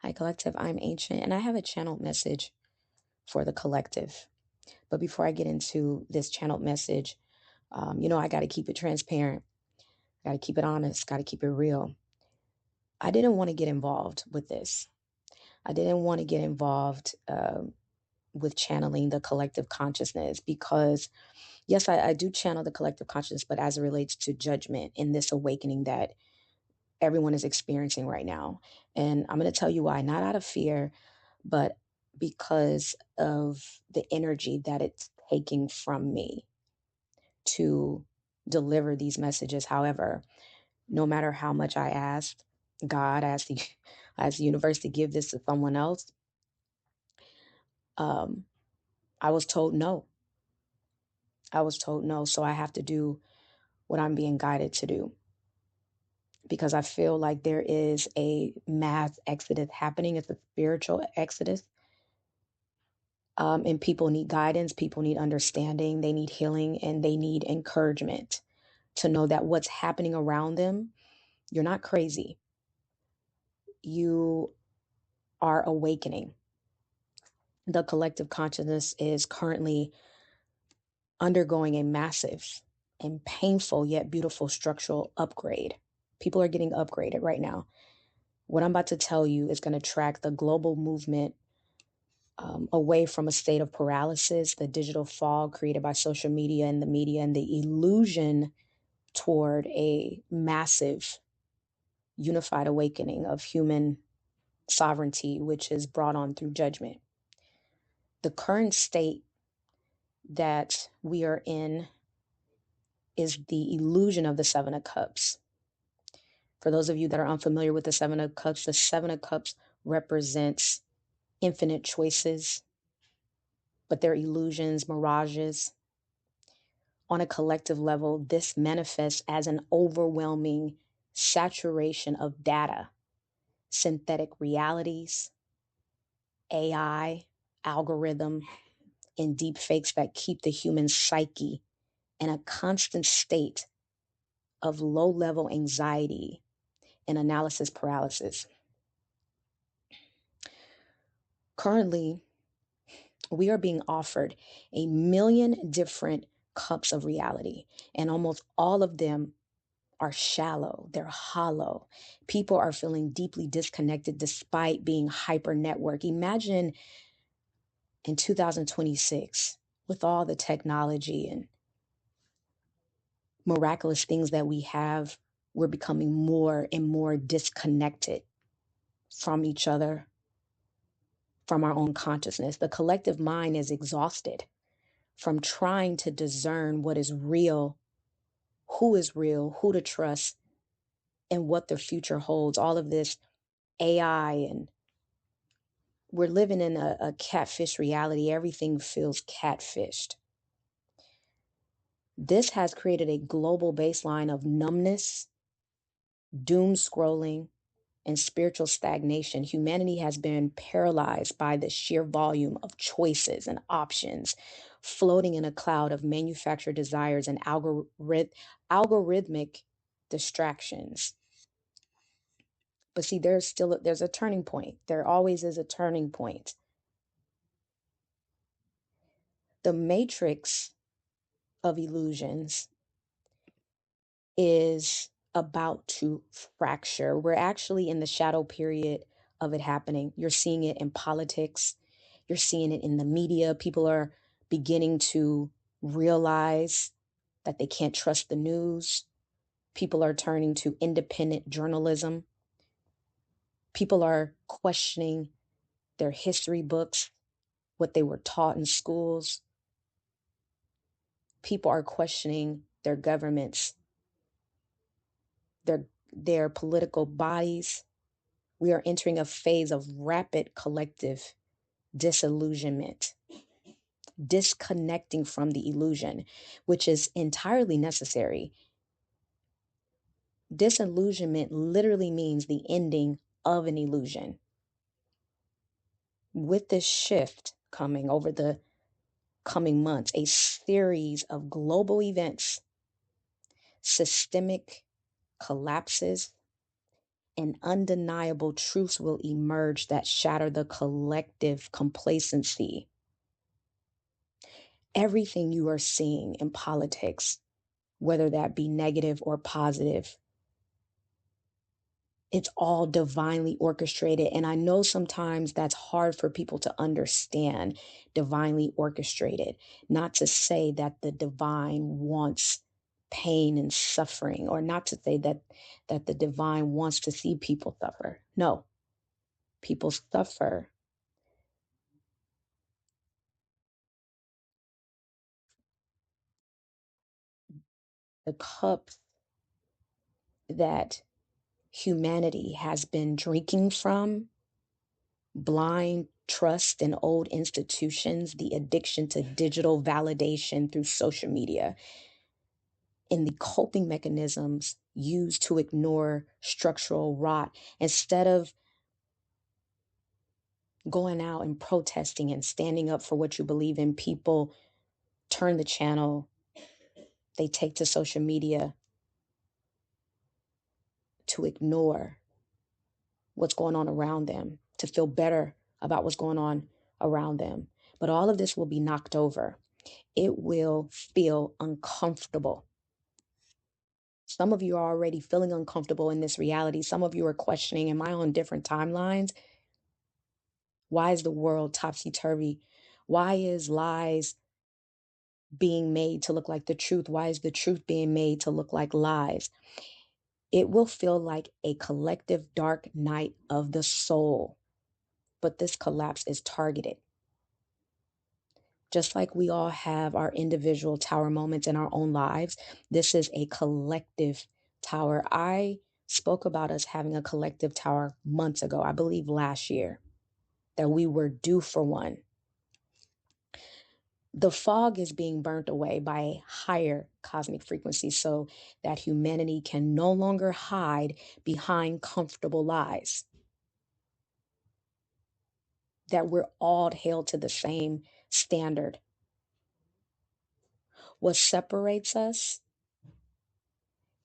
Hi, collective. I'm Ancient, and I have a channeled message for the collective. But before I get into this channeled message, I got to keep it transparent, got to keep it honest, got to keep it real. I didn't want to get involved with this. I didn't want to get involved with channeling the collective consciousness because, yes, I do channel the collective consciousness, but as it relates to judgment in this awakening that everyone is experiencing right now. And I'm going to tell you why, not out of fear, but because of the energy that it's taking from me to deliver these messages. However, no matter how much I asked God, I asked the universe to give this to someone else, I was told no. I was told no. So I have to do what I'm being guided to do, because I feel like there is a mass exodus happening. It's a spiritual exodus. And people need guidance, people need understanding, they need healing, and they need encouragement to know that what's happening around them, you're not crazy. You are awakening. The collective consciousness is currently undergoing a massive and painful yet beautiful structural upgrade. People are getting upgraded right now. What I'm about to tell you is going to track the global movement away from a state of paralysis, the digital fog created by social media and the illusion toward a massive unified awakening of human sovereignty, which is brought on through judgment. The current state that we are in is the illusion of the Seven of Cups. For those of you that are unfamiliar with the Seven of Cups, the Seven of Cups represents infinite choices, but they're illusions, mirages. On a collective level, this manifests as an overwhelming saturation of data, synthetic realities, AI, algorithm, and deep fakes that keep the human psyche in a constant state of low-level anxiety and analysis paralysis. Currently, we are being offered 1,000,000 different cups of reality, and almost all of them are shallow, they're hollow. People are feeling deeply disconnected despite being hyper network. Imagine in 2026, with all the technology and miraculous things that we have, we're becoming more and more disconnected from each other, from our own consciousness. The collective mind is exhausted from trying to discern what is real, who to trust, and what the future holds. All of this AI, and we're living in a catfish reality. Everything feels catfished. This has created a global baseline of numbness, doom scrolling, and spiritual stagnation. Humanity has been paralyzed by the sheer volume of choices and options, floating in a cloud of manufactured desires and algorithmic distractions. But see, there's a turning point. There always is a turning point. The matrix of illusions is about to fracture. We're actually in the shadow period of it happening. You're seeing it in politics. You're seeing it in the media. People are beginning to realize that they can't trust the news. People are turning to independent journalism. People are questioning their history books, what they were taught in schools. People are questioning their governments, their political bodies. We are entering a phase of rapid collective disillusionment, disconnecting from the illusion, which is entirely necessary. Disillusionment literally means the ending of an illusion. With this shift coming over the coming months, a series of global events, systemic collapses, and undeniable truths will emerge that shatter the collective complacency. Everything you are seeing in politics, whether that be negative or positive, it's all divinely orchestrated. And I know sometimes that's hard for people to understand, divinely orchestrated. Not to say that the divine wants pain and suffering, or not to say that the divine wants to see people suffer. No, people suffer. The cups that humanity has been drinking from, blind trust in old institutions, the addiction to digital validation through social media, and the coping mechanisms used to ignore structural rot. Instead of going out and protesting and standing up for what you believe in, people turn the channel, they take to social media to ignore what's going on around them, to feel better about what's going on around them. But all of this will be knocked over. It will feel uncomfortable. Some of you are already feeling uncomfortable in this reality. Some of you are questioning, am I on different timelines? Why is the world topsy-turvy? Why is lies being made to look like the truth? Why is the truth being made to look like lies? It will feel like a collective dark night of the soul. But this collapse is targeted. Just like we all have our individual tower moments in our own lives, this is a collective tower. I spoke about us having a collective tower months ago, I believe last year, that we were due for one. The fog is being burnt away by a higher cosmic frequency so that humanity can no longer hide behind comfortable lies. That we're all held to the same standard. What separates us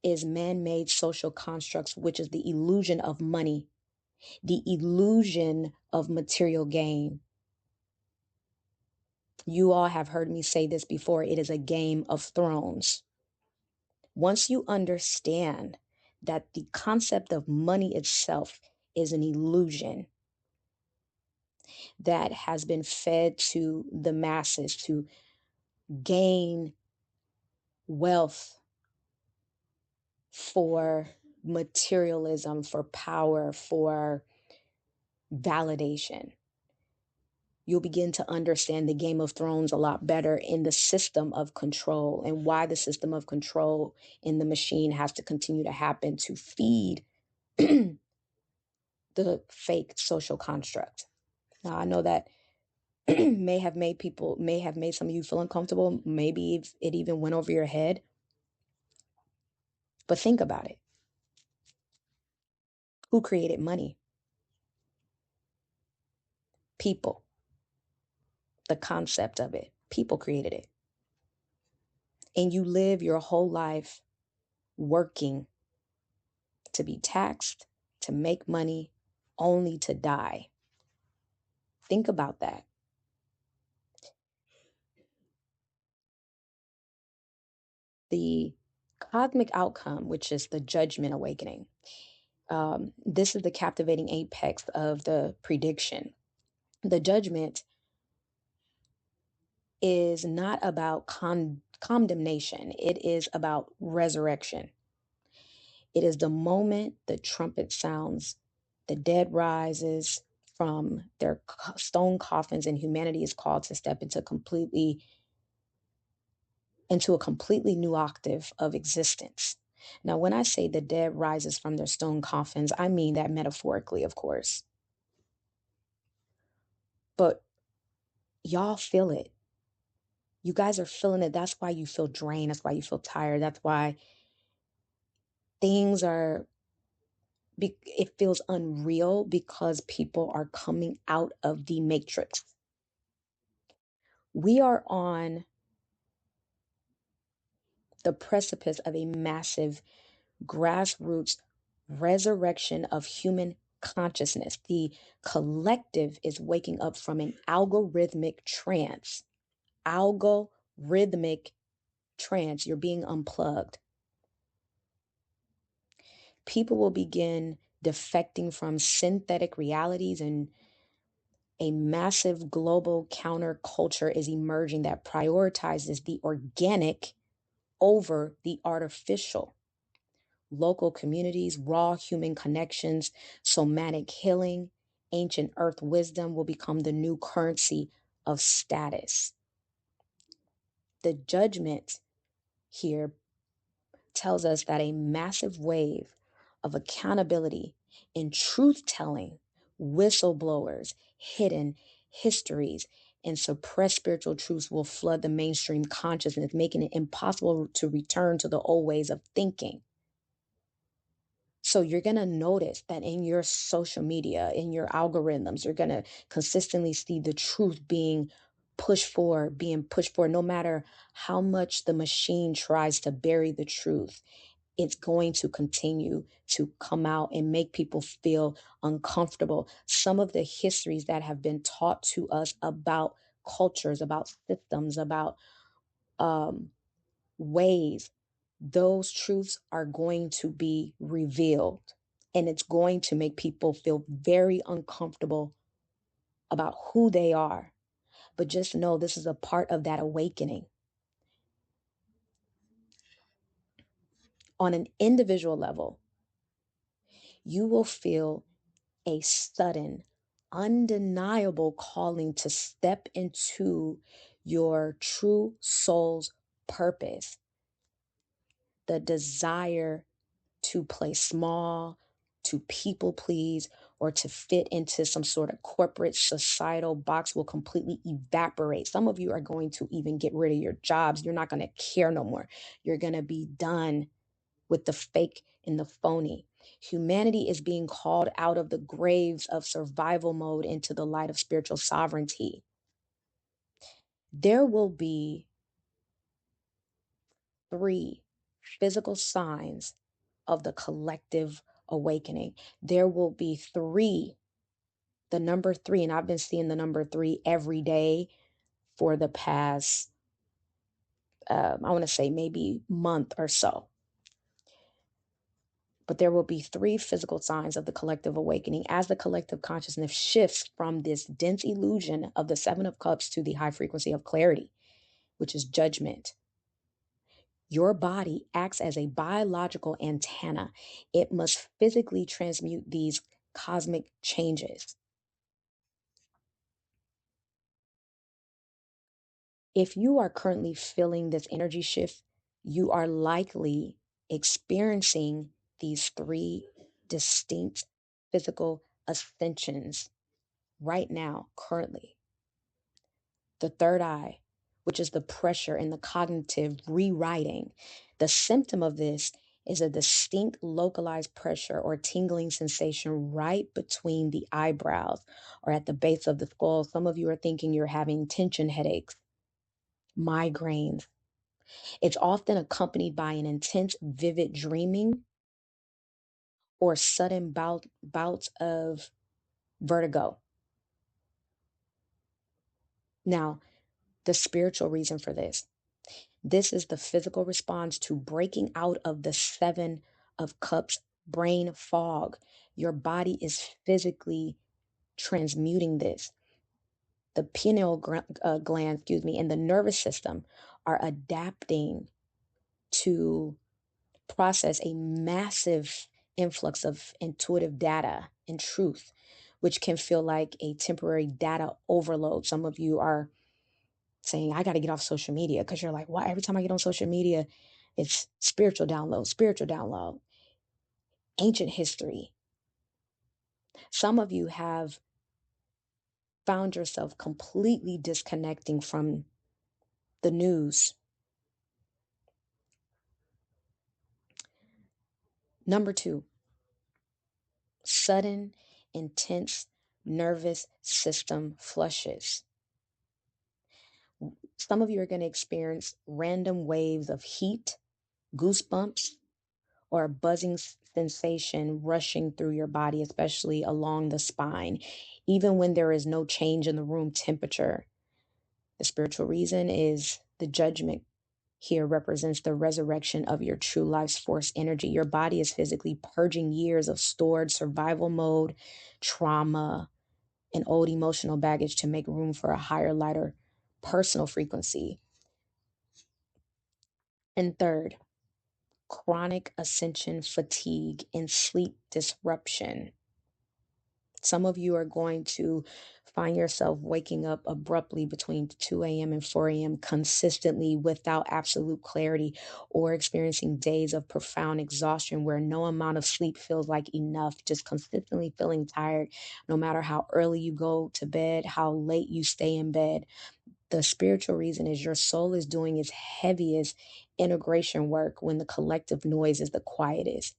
is man-made social constructs, which is the illusion of money, the illusion of material gain. You all have heard me say this before. It is a game of thrones. Once you understand that the concept of money itself is an illusion that has been fed to the masses to gain wealth for materialism, for power, for validation, you'll begin to understand the Game of Thrones a lot better in the system of control, and why the system of control in the machine has to continue to happen to feed the fake social construct. Now, I know that may have made some of you feel uncomfortable. Maybe it even went over your head. But think about it. Who created money? People. The concept of it. People created it. And you live your whole life working to be taxed, to make money, only to die. Think about that. The cosmic outcome, which is the judgment awakening, this is the captivating apex of the prediction. The judgment is not about condemnation. It is about resurrection. It is the moment the trumpet sounds, the dead rises from their stone coffins, and humanity is called to step into a completely new octave of existence. Now, when I say the dead rises from their stone coffins, I mean that metaphorically, of course. But y'all feel it. You guys are feeling it. That's why you feel drained. That's why you feel tired. That's why it feels unreal, because people are coming out of the matrix. We are on the precipice of a massive grassroots resurrection of human consciousness. The collective is waking up from an algorithmic trance. Algorithmic trance. You're being unplugged. People will begin defecting from synthetic realities, and a massive global counterculture is emerging that prioritizes the organic over the artificial. Local communities, raw human connections, somatic healing, ancient earth wisdom will become the new currency of status. The judgment here tells us that a massive wave of accountability and truth telling, whistleblowers, hidden histories, and suppressed spiritual truths will flood the mainstream consciousness, making it impossible to return to the old ways of thinking. So you're going to notice that in your social media, in your algorithms, you're going to consistently see the truth being pushed forward, no matter how much the machine tries to bury the truth. It's going to continue to come out and make people feel uncomfortable. Some of the histories that have been taught to us about cultures, about systems, about ways, those truths are going to be revealed. And it's going to make people feel very uncomfortable about who they are. But just know this is a part of that awakening. On an individual level, you will feel a sudden, undeniable calling to step into your true soul's purpose. The desire to play small, to people please, or to fit into some sort of corporate societal box will completely evaporate. Some of you are going to even get rid of your jobs. You're not going to care no more. You're going to be done with the fake and the phony. Humanity is being called out of the graves of survival mode into the light of spiritual sovereignty. There will be 3 physical signs of the collective awakening. There will be 3, the number 3, and I've been seeing the number 3 every day for the past, I want to say maybe month or so. But there will be 3 physical signs of the collective awakening as the collective consciousness shifts from this dense illusion of the 7 of Cups to the high frequency of clarity, which is judgment. Your body acts as a biological antenna. It must physically transmute these cosmic changes. If you are currently feeling this energy shift, you are likely experiencing these 3 distinct physical ascensions right now, currently. The third eye, which is the pressure and the cognitive rewriting. The symptom of this is a distinct localized pressure or tingling sensation right between the eyebrows or at the base of the skull. Some of you are thinking you're having tension headaches, migraines. It's often accompanied by an intense, vivid dreaming or sudden bouts of vertigo. Now, the spiritual reason for this. This is the physical response to breaking out of the 7 of Cups brain fog. Your body is physically transmuting this. The pineal gland, and the nervous system are adapting to process a massive influx of intuitive data and truth, which can feel like a temporary data overload. Some of you are saying, I got to get off social media, because you're like, why? Every time I get on social media, it's spiritual download, ancient history. Some of you have found yourself completely disconnecting from the news. Number 2, sudden, intense nervous system flushes. Some of you are going to experience random waves of heat, goosebumps, or a buzzing sensation rushing through your body, especially along the spine, even when there is no change in the room temperature. The spiritual reason is the judgment here represents the resurrection of your true life's force energy. Your body is physically purging years of stored survival mode, trauma, and old emotional baggage to make room for a higher, lighter personal frequency. And third, chronic ascension fatigue and sleep disruption. Some of you are going to find yourself waking up abruptly between 2 a.m. and 4 a.m. consistently without absolute clarity, or experiencing days of profound exhaustion where no amount of sleep feels like enough, just consistently feeling tired, no matter how early you go to bed, how late you stay in bed. The spiritual reason is your soul is doing its heaviest integration work when the collective noise is the quietest,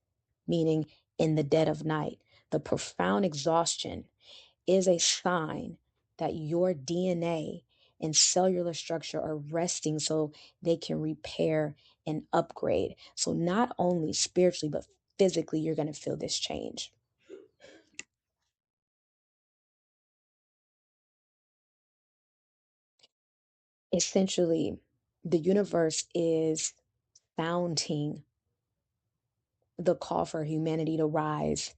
meaning in the dead of night. The profound exhaustion is a sign that your DNA and cellular structure are resting so they can repair and upgrade. So, not only spiritually, but physically, you're going to feel this change. Essentially, the universe is sounding the call for humanity to rise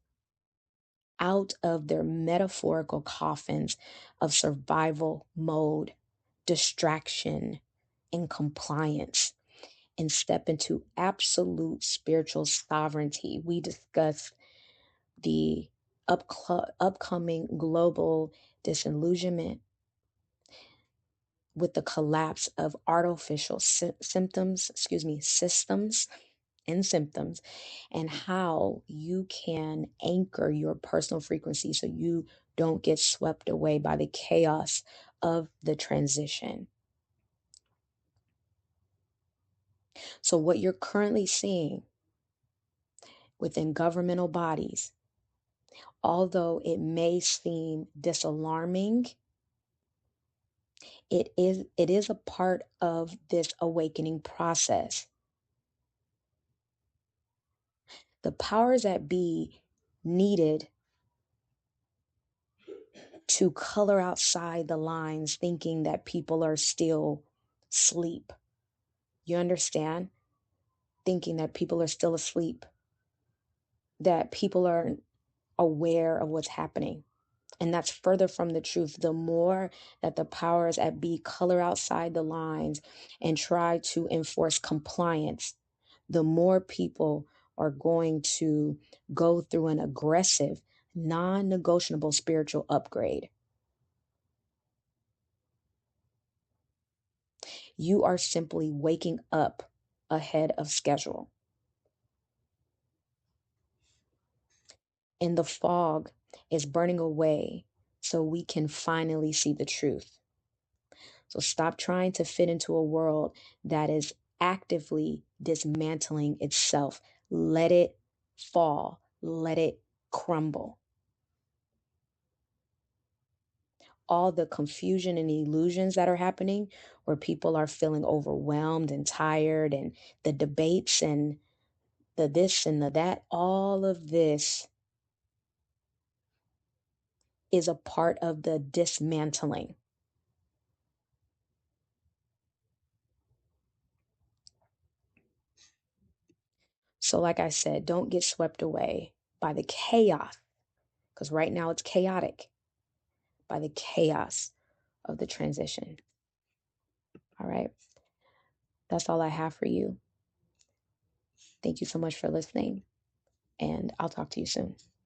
out of their metaphorical coffins of survival mode, distraction, and compliance, and step into absolute spiritual sovereignty. We discussed the upcoming global disillusionment with the collapse of artificial systems and symptoms, and how you can anchor your personal frequency so you don't get swept away by the chaos of the transition. So, what you're currently seeing within governmental bodies, although it may seem disalarming, it is a part of this awakening process. The powers that be needed to color outside the lines, thinking that people are still asleep. You understand? Thinking that people are still asleep, that people aren't aware of what's happening. And that's further from the truth. The more that the powers at be color outside the lines and try to enforce compliance, the more people are going to go through an aggressive, non-negotiable spiritual upgrade. You are simply waking up ahead of schedule. And the fog is burning away so we can finally see the truth. So stop trying to fit into a world that is actively dismantling itself. Let it fall. Let it crumble. All the confusion and illusions that are happening, where people are feeling overwhelmed and tired, and the debates and the this and the that, all of this is a part of the dismantling. So, like I said, don't get swept away by the chaos, because right now it's chaotic, by the chaos of the transition. All right. That's all I have for you. Thank you so much for listening, and I'll talk to you soon.